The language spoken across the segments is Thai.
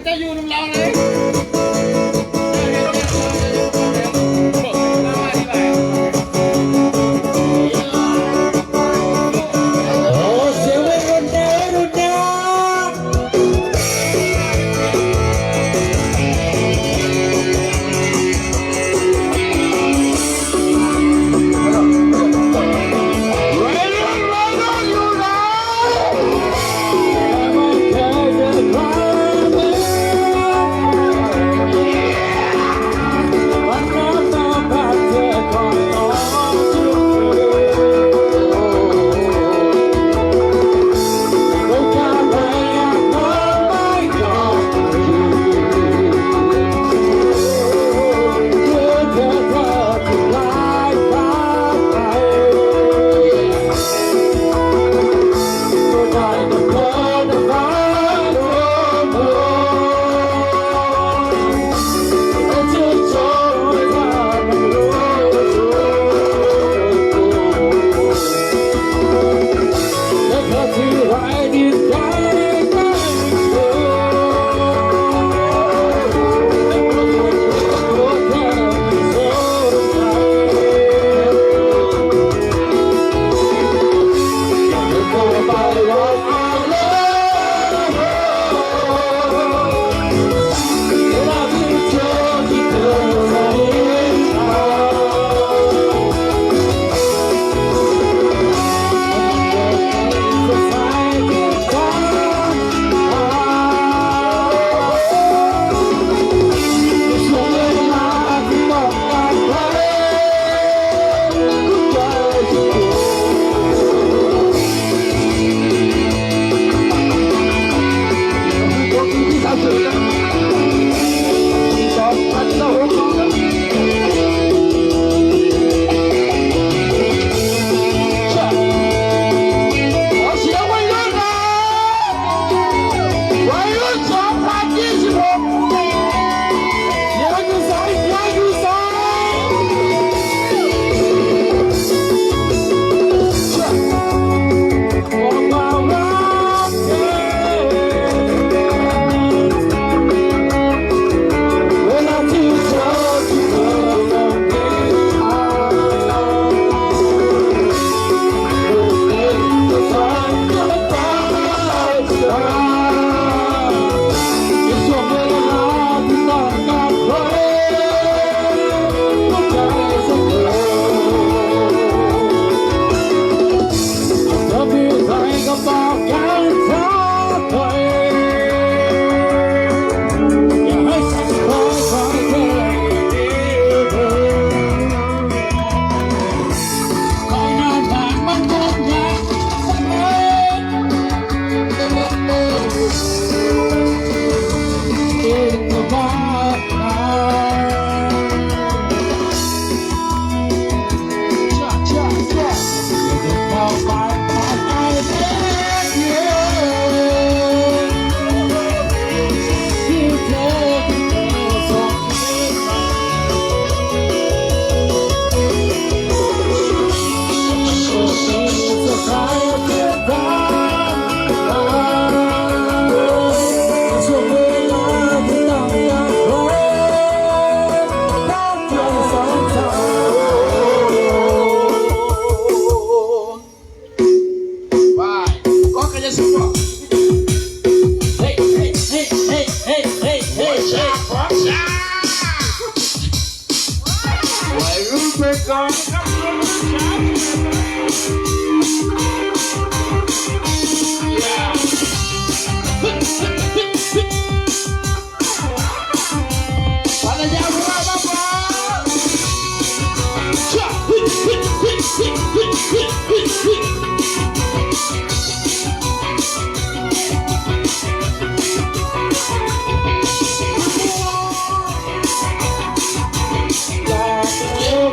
จะอยู่ตรงเราเลย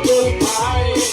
Goodbye.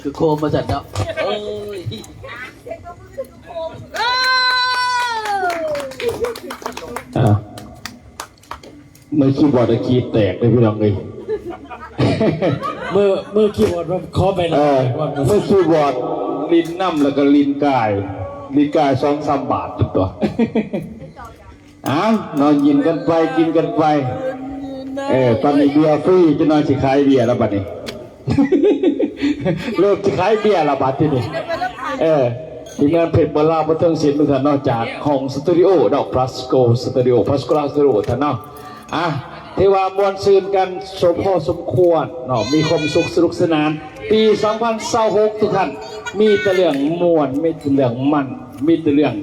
คือโคมมาจัดแล้วเมื่อคีย์บอร์ดกีแตกเลยพี่น้องเลยเมื่อคีย์บอร์ดมันเคาะไปแล้วเมื่อคีย์บอร์ดลิ้นน้ำแล้วก็ลิ้นกาย2-3 บาทตัวนอนยินกันไปกินกันไปตอนนี้เบียร์ฟรีจะนอนสิขายเบียร์แล้วบัดนี้เริ่มสิขายเบียร์แล้วบัดที่นี่ทีมงานเพจบอลลาบันเทิงศิลป์ทุกท่านนอกจากของสตูดิโอดอกพลัสโกสตูดิโอพลัสโกสตูดิโอท่านเนาะเทวามวลซืนกันสมพอสมควรเนาะมีความสุขสนุกสนานปี2026ทุกท่านมีแต่เรื่องมวลมีแต่เรื่องมันมีแต่เรื่อง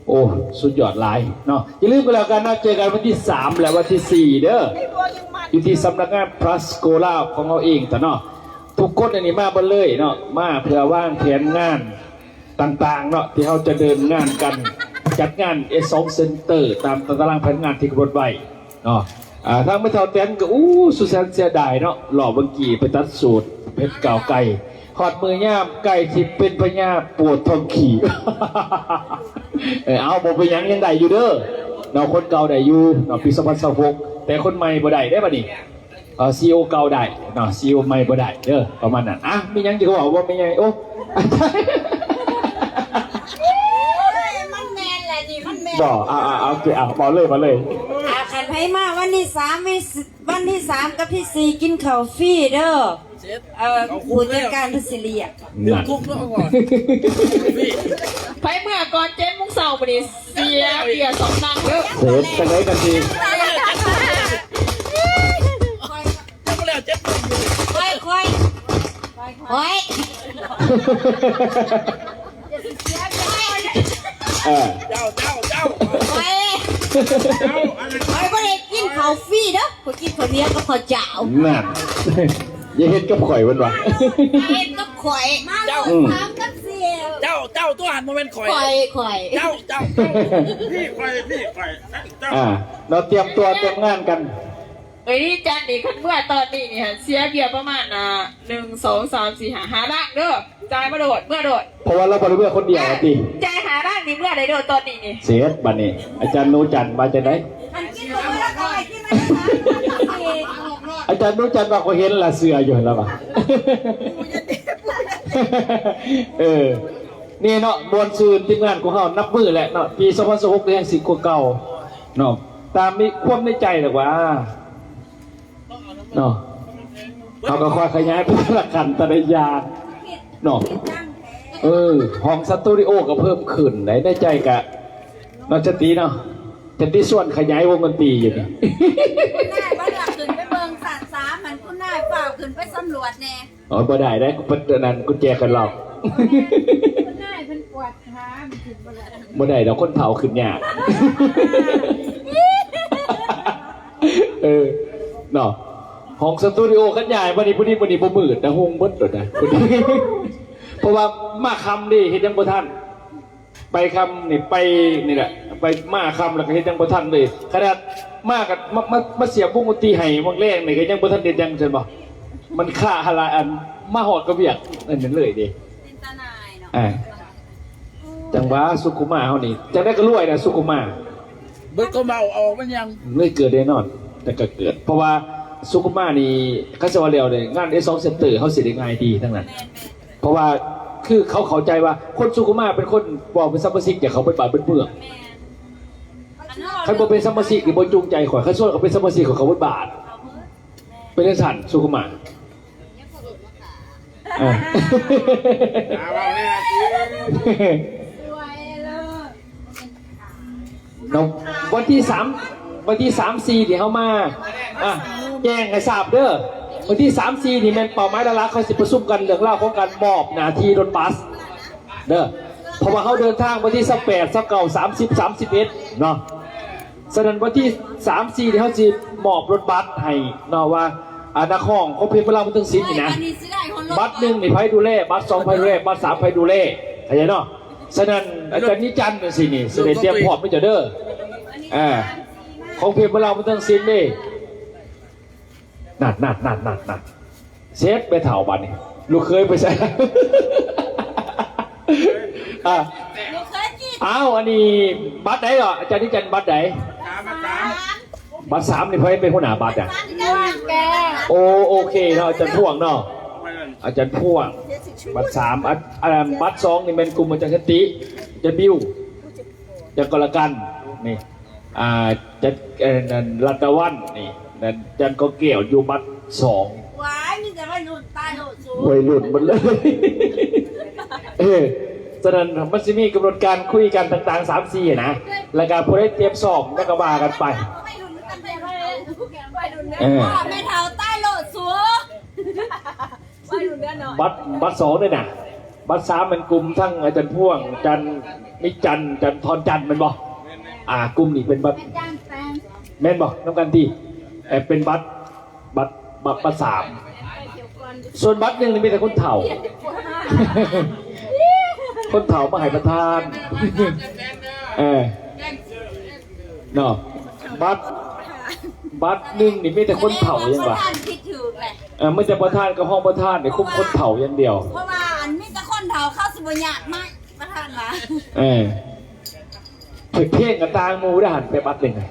โอ้สุดยอดหลายเนาะอย่าลืมกันแล้วกันนะเจอกันวันที่3และวันที่4เด้ออยู่ที่สำนักงานพลัสโกลาของเราเองแต่เนาะทุกคนอันนี้มาบ่เลยเนาะมาเพื่อว่างแผนงานต่างๆเนาะที่เขาจะเดินงานกันจัดงาน S2 Center ตามตารางแผนงานที่กำหนดไว้เนาะทางไม่เท่าเต้นก็สุดแสนเสียดายเนาะหล่อบังกีไปตัดสูตรเพชรเก่าไก่หอดมือย่ามไก่ที่เป็นพญาปวดท้องขี่เอาบอกไปยังได้อยู่เด้อเนาะคนเก่าได้อยู่เนาะปี2026แต่คนใหม่บ่ได้ได้ป่ะนี่ซีโอเก่าได้เนาะซีโอใหม่บ่ได้เด้อประมาณนั้นมียังจะบอกว่าไม่ไงมันแมนแหละนี่มันแมนบอกโอเคบอกเลยคันไผ มาวันที่สามวันที่สามกับที่สี่กินข้าวฟรีเด้อผู้จัดการพัสลีอ่ะ นั่น คุกแล้วก่อนพี่ ไปเมื่อก่อน7 โมงเช้าไปดิเสียเบียร์2 นัดเด้อ เสร็จจะได้กันที แล้วก็แล้วเจ็บ ค่อยเจ้าบ่ได้กินข้าวฟรีเด้อข่อยกินข้าวเหนียวกับข้าวเจ้า นั่นอย่าเฮ็ดกับข่อยวันวะ เอ็นกับข่อยมาโลดถามกับเสีย เจ้าตัวหันโมเมนต์ข่อย ข่อย เจ้าพี่ข่อยเจ้า เราเตรียมตัวเตรียมงานกัน เอ้ยนี่จันนี่คันเมื่อตอนนี้นี่ฮะเสียเบียร์ประมาณ1 2 3 4 5 5 ล้านเด้อจ่ายมาโดดเมื่อโดด เพราะว่าเราบริเวณคนเดียวอะติ จ่าย5 ล้านนี่เมื่อใดโดดตอนนี้นี่ เสียบัดนี้ อาจารย์นูจันทร์มาจากไหน มันกินบ่ได้ข่อยกินไม่ได้ อาจารย์นูจันทร์ว่าเขาเห็นละเสืออยู่แล้วป่ะ นี่เนาะบวนซืนทีมงานของเขานับมือแหละเนาะปี2016เนี่ยสิกว่าเก่าเนาะตามมีความในใจหรอกว่าเนาะเขาก็คอยขยายพัฒนาการแต่ละอย่างเนาะห้องสตูดิโอก็เพิ่มขึ้นในใจกะนอกจากนี้เนาะจะที่ส่วนขยายวงดนตรีอยู่นี่ คุณนายบ้านหลักขึ้นไปเบิ่งสัตว์สามมันคุณนายเปล่าขึ้นไปสำรวจแน่ อ๋อบ่ได้ได้เพิ่นนั้นกุญแจกันหรอก คุณนายเป็นปวดขามันขึ้นบ่ได้ บ่ได้ดอกคนเผาขึ้นยากเนาะห้องสตูดิโอกันใหญ่บัดนี้บ่มืดนะฮงเบิดโดดนะเพราะว่ามาคำดิเฮ็ดยังบ่ทันไปคำนี่ไปนี่แหละไปมาคำแล้วก็เฮ็ดยังบ่ทันเลยขนาดมากับมาเสียบวงดนตรีให้วงแรกนี่ก็ยังบ่ทันเด็ดยังซั่นบ่มันค่าหลายอันมาฮอดก็เวียกนั่นเลยดิ เป็นตาหนายเนาะ จังหวะสุขุมาเฮานี่จังได้ก็รวยนะสุขุมา เบิร์ดก็เมาเอามันยัง ไม่เกิดแน่นอน แต่ก็เกิด เพราะว่าสุขุมานี่คัสวาเรียวเลยงานไอ้2เซ็นเตอร์เขาสิได้ง่ายดีทั้งนั้นเพราะว่าคือเขาเข้าใจว่าคนสุขุมาเป็นคนบอกเป็นซัมเมอร์ซิกอย่าเขาไปบาดเป็นเมืองใครบอกเป็นซัมเมอร์ซิกหรือบนจูงใจข่อยใครส่วนเขาเป็นซัมเมอร์ซิกของเขาเป็นบาดเป็นสันสุขุมาวันที่3-4ที่เขามาแจ้งให้ทราบเด้อวันที่3-4นี่แม่นเป่าไม้ละลักเขาสิประชุมกันเรื่องเล่าของการมอบหน้าที่รถบัสเด้อเพราะว่าเขาเดินทางวันที่18 29 30 31เนาะฉะนั้นวันที่3-4ที่เขาสิมอบรถบัสให้เนาะว่านักห้องเขาเพียงเวลามันถึงสิ้นนี่นะบัส1นี่ไผดูแลบัส2ไผดูแลบัส3ไผดูแลเข้าใจเนาะฉะนั้นอาจารย์นิจันทร์สินี่สิได้เตรียมพร้อมไว้เด้อของเพียงเวลามันถึงสิ้นนี่นัดเซฟไปเถ่าบันนี่ลูกเคยไปใส่อ้าวอันนี้บัตรไหนเหรออาจารย์นิจันทร์บัตรไหนบัตร3นี่เพื่อนเป็นหัวหน้าบัตรอ่ะโอเคเนาะอาจารย์พ่วงเนาะอาจารย์พ่วงบัตร3บัตร2นี่เป็นกลุ่มอาจารย์สติอาจารย์บิวอาจารย์กรกันนี่จะรัตวันนี่นั่นอาจารย์ก็เกี่ยวอยู่บัตร2ว้ายมีแต่วัยรุ่นตายโหดสูง วัยรุ่นมันเลยฉะนั้นมันจะมีกำหนดการคุยกันต่างๆ3-4นะแล้วการผู้ได้เตรียมสอบแล้วก็ว่ากันไปแม่เท้าใต้โหลดสูงบัตร2ด้วยนะบัตร3เป็นกลุ่มทั้งอาจารย์พ่วงจันนิจันจันทรจันเป็นบ่กลุ่มนี้เป็นบัตรแม่นบ่น้ำกันที่เป็นบัตร3ส่วนบัตร1นี่มีแต่คนเฒ่าคนเฒ่ามาให้ประทานเนาะบัตร1นี่มีแต่คนเฒ่ายังวะไม่แต่ประธานกับห้องประธานเนี่ยคุ้มคนเฒ่าอย่างเดียวเพราะว่าอันมีแต่คนเฒ่าเข้าสิบหยาดมากประธานนะเพลงกับตางมูได้หันไปบัตรเลยไง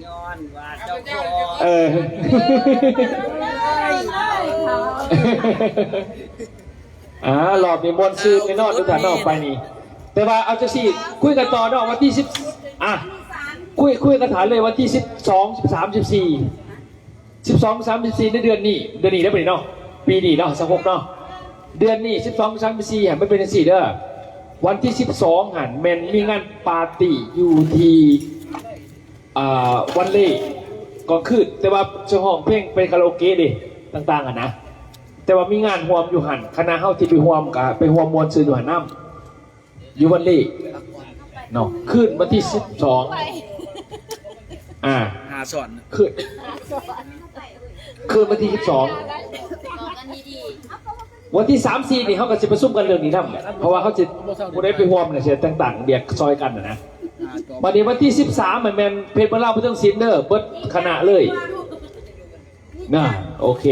ย้อนว่าเจ้าของหลอบนี่มวนซื้อในนอกดูแต่นอกไปนี่แต่ว่าเอาจะสิคุยกันต่อนอกวันที่10 คุยกันฐานเลยวันที่12 13 14 12 13 14ในเดือนนี้ได้ปีเนาะปีนี้เนาะ16เนาะเดือนนี้12 13 14หันไม่เป็น4เด้อวันที่12หันแมนมีงานปาร์ตี้อยู่ที่วันเล่ก็คือแต่ว่าเจ้าห้องเพลงเป็นคาราโอเกะดิต่างๆนะแต่ว่ามีงานรวมอยู่หันคณะเฮาที่ไปรวมกับไปรวมมวลซื้ออยู่หันน้ำอยู่วันเล่เนาะขึ้นวันที่12หาสอนคืนวันที่12วันที่3 4นี่เขาก็จะประชุมกันเรื่องนี้ทำเพราะว่าเขาจะผู้ใดไปรวมเนี่ยเสียต่างๆเบียกซอยกันนะวันนี้วันที่13มันเป็นเพจมาเล่าเรื่องซินเนอร์เบิร์ดคณะเลยน่ะโอเค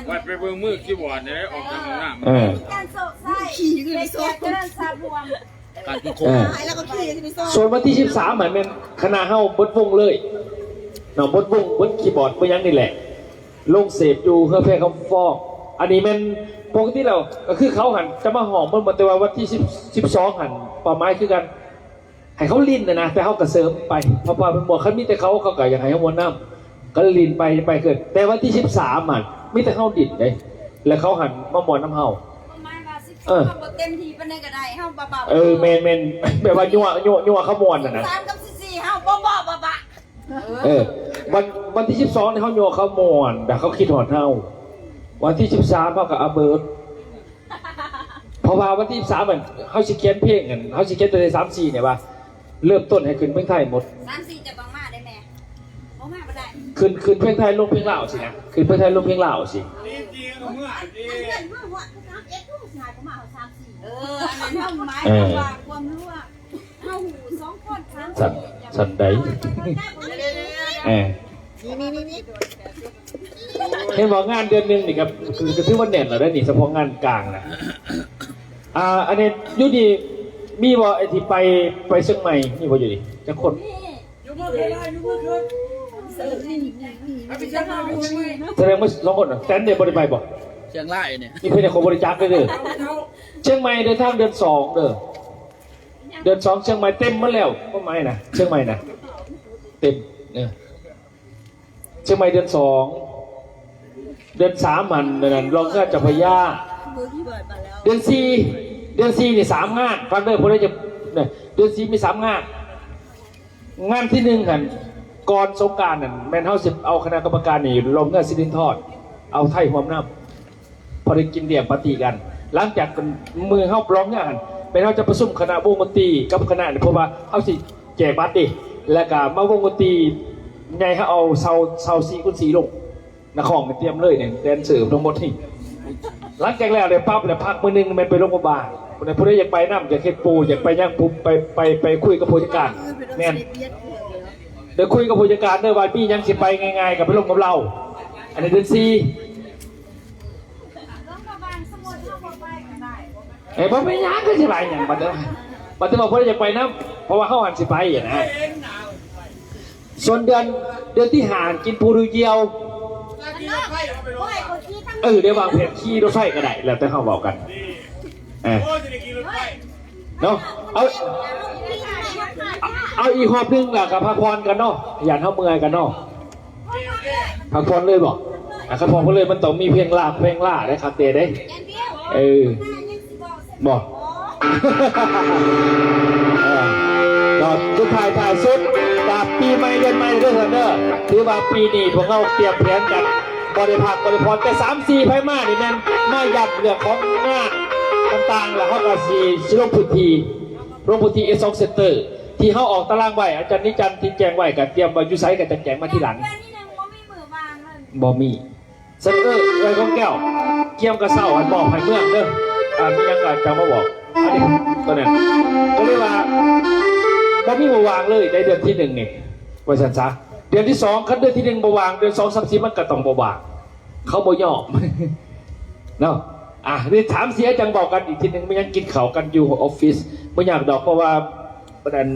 วัดไปเบิ่งมือคีย์บอร์ดเนี่ยออกจากห้องน้ำการโศกไส้เป็นแก่เดินซาบวม การโคงแล้วก็ขี่ที่ไปโซ่ส่วนวันที่13มันเป็นคณะเฮาเบิร์ดวงเลยเนาะเบิร์ดวงเบิร์ดคีย์บอร์ดเบิร์ดยังนี่แหละลงเสพอยู่เพื่อเพลงคำฟอกอันนี้มันปกติเราก็คือเขาหันจะมาหอมมันแต่ว่าวันที่12หันป่าไม้คือกันให้เขาลิ้นนะแต่เขากระเสริมไปเพราะว่าเป็นบอกเขามีแต่เขาก็อยากให้เขาวนน้ำก็ลิ้นไปเกิดแต่วันที่13หันมีแต่เขาดิ้นเลยแล้วเขาหันมาหมอนน้ำเฮาเต็มทีเป็นในกระไดเฮาเบาเมนแบบว่ายั่วเขามวนนะ3 กับ 14เฮาบ่บะวันที่12เนี่ยเขายั่วเขามวนแต่เขาคิดหอดเฮาวันที่13เขากับอาเบิร์ดเพราะว่าวันที่13เหมือนเขาสิเขียนเพลงกันเขาสิเขียนตัวใน3-4เนี่ยว่าเริ่มต้นให้ขึ้นเพลงไทยหมด3-4จะต้องมาได้แม่บ่มาบ่ได้ขึ้นเพลงไทยลงเพลงลาวสินะขึ้นเพลงไทยลงเพลงลาวสิอันนั้นเฮาหมายว่าความรู้เฮาหู2คน3สันใดเห็นบอกงานเดือนนึงนี่ครับคือจะถือว่าเด่นเราได้นี่เฉพาะงานกลางนะอันนี้อยู่ดีมีบ่ไอที่ไปเชียงใหม่มีบ่อยู่ดิจะคนแสดงว่าลองคนแตนเดี๋ยวบริบายบอกเชียงรายเนี่ยนี่เพื่อนของบริจาคเลยเด้อเชียงใหม่เดินทางเดือน2เด้อเดือน2เชียงใหม่เต็มหมดแล้วก็ไม่นะเชียงใหม่นะเต็มเนี่ยเชียงใหม่เดือน2เดือน3มันเดือนรองก็จะพยาเดือน4นี่3งานฟังเด้อพวกนี้จะเนี่ยเดือน4มี3งานที่1หันก่อนสงกรานต์นั่นแมนเฮาสิเอาคณะกรรมการนี่ลงเงินสิรินทอดเอาไทยหอมน้ำพอได้กินเดี่ยมปาร์ตี้กันหลังจากมือเฮาร้องงานเป็นเฮาจะประชุมคณะวงดนตรีกับคณะเพราะว่าเฮาสิแจกบัตรดิแล้วก็มาวงดนตรีไงเขาเอาเสา4 คูณ 4ลงนักของเตรียมเลยเนี่ยแดนเซอร์ทั้งหมดนี่หลังจากแล้วเลยปั๊บแล้วพักมื้อนึงมันไปโรงพยาบาลคนไหนผู้ใดอยากไปน้ำอยากเฮ็ดปูอยากไปย่างปูไปคุยกับผู้จัดการแม่นเดี๋ยวคุยกับผู้จัดการเด้อว่าพี่ยังสิไปง่ายๆกับไปลงกับเราอันนี้เดือน4บ่ไปยังก็สิไปหยังบัดเด้อบอกผู้ใดอยากไปน้ำเพราะว่าเขาหันสิไปอย่างนะส่วนเดือนที่ห่างกินปูดูเกียวเดี๋ยววางแผนขี่รถไฟก็ได้แล้วแต่เขาบอกกันเนาะเอาอีกหอบนึงล่ะกับพักผ่อนกันเนาะอย่าเท่าเมื่อยกันเนาะพักผ่อนเลยบอกพักผ่อนก็เลยมันต้องมีเพลงล่าได้ครับเตะได้บอกสุดท้ายสุดกับปีใหม่เดือนใหม่เรื่องเด้อถือว่าปีนี้พวกเราเตรียมแผนกันบริภาคบริพรแต่3-4ไพ่มานี่แม่นมาหยัดเรื่องของงานต่างๆแล้วเขาก็สิลงพื้นที่S2 เซ็นเตอร์ที่เขาออกตารางไว้อาจารย์นิจันทร์ที่แจงไว้กับเตรียมไว้ยูไซกับจะแจงมาที่หลังบ่มีเซ็นเตอร์ไว้ของแก้วเกี่ยมกระเซ้าอันบอกให้เมืองเด้อมียังไงจะมาบอกอันนี้ตัวนั้นก็เรียกว่าบ่มีมาวางเลยในเดือนที่1นี่ไว้สันซะเดือนที่2ขั้นเดือนที่1บ่วางเดือน2 3 4มันก็ต้องบ่วางเขาบ่ยอมเนาะนี่ถามเสียจังบอกกันอีกทีนึงไม่ยังกินข้าวกันอยู่ออฟฟิศไม่อยากดอกเพราะว่าประเด็น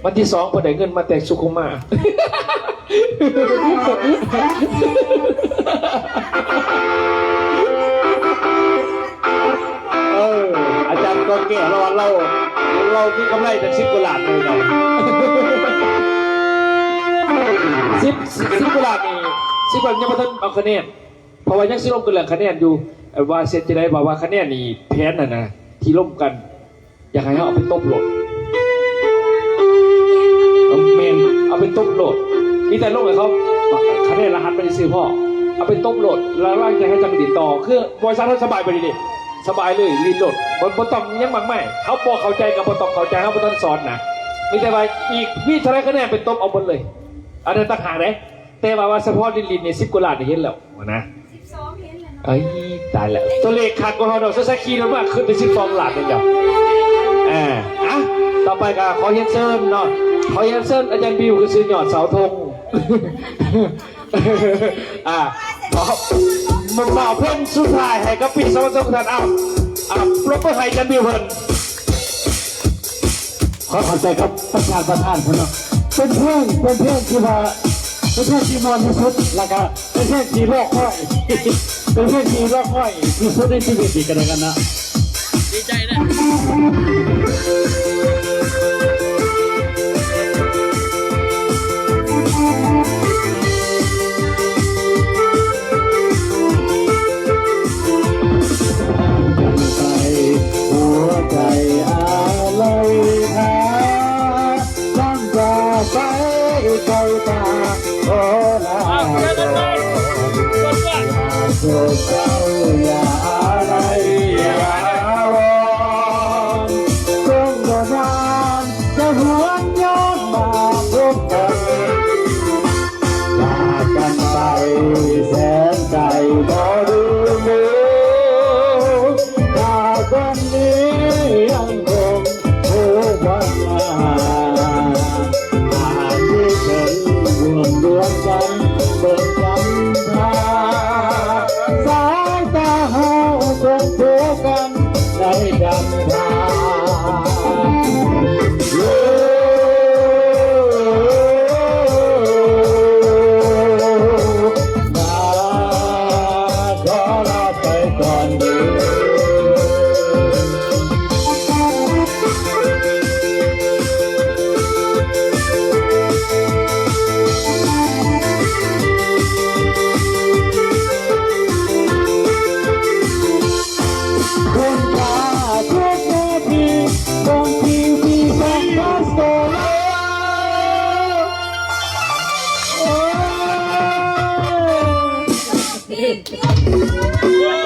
วันที่2พอได้เงินมาแต่งสุขุมา เราแก่เรามีกำไรแต่10 กว่าล้านเลยเรา10 กว่าล้านนี่10 กว่ายังไม่ทันเอาคะแนนเพราะว่ายังสิลงกันเรื่องคะแนนอยู่ว่าเสร็จจะได้บอกว่าคะแนนนี่แพ้น่ะนะที่ล่มกันอยากให้เขาเอาไปต้มโหลดเมนเอาไปต้มโหลดมีแต่ลงให้เขาคะแนนรหัสไปซื้อพ่อเอาไปต้มโหลดแล้วร่างจะให้จังติดต่อคือบริษัทเขาสบายไปดิสบายเลยรีโหลดบนต้องยังบางไม่เขาบอกเข้าใจกับบนต้องเข้าใจเขาบนต้องสอนนะมีแต่ว่าอีกวิธีคะแนนเป็นต้มเอาหมดเลยอันนั้นต่างหากเลยแต่ว่าเฉพาะลินเนี่ย10 กว่าล้านเห็นแล้วนะไอ้ตายแล้วตัวเลขขาดกว่าเราเซคีนั่นมากขึ้นไป12 ล้านเลยจ้ะต่อไปก็ขอเฮียนเซิร์นเนาะขอเฮียนเซิร์นอาจารย์บิวคือซื้อหยอดเสาธงมันมาเพิ่มสุดท้ายให้กับปี2023ปรบมือให้อาจารย์บิวเพิ่นขอขอบใจครับประธานเพิ่นเนาะเป็นเพลงที่ว่าเป็นเพลงที่มอนที่สุดแล้วก็เป็นเพลงที่รอคอยเป็นเพลงที่รอคอยที่สุดในชีวิตอีกกันนะ ดีใจนะ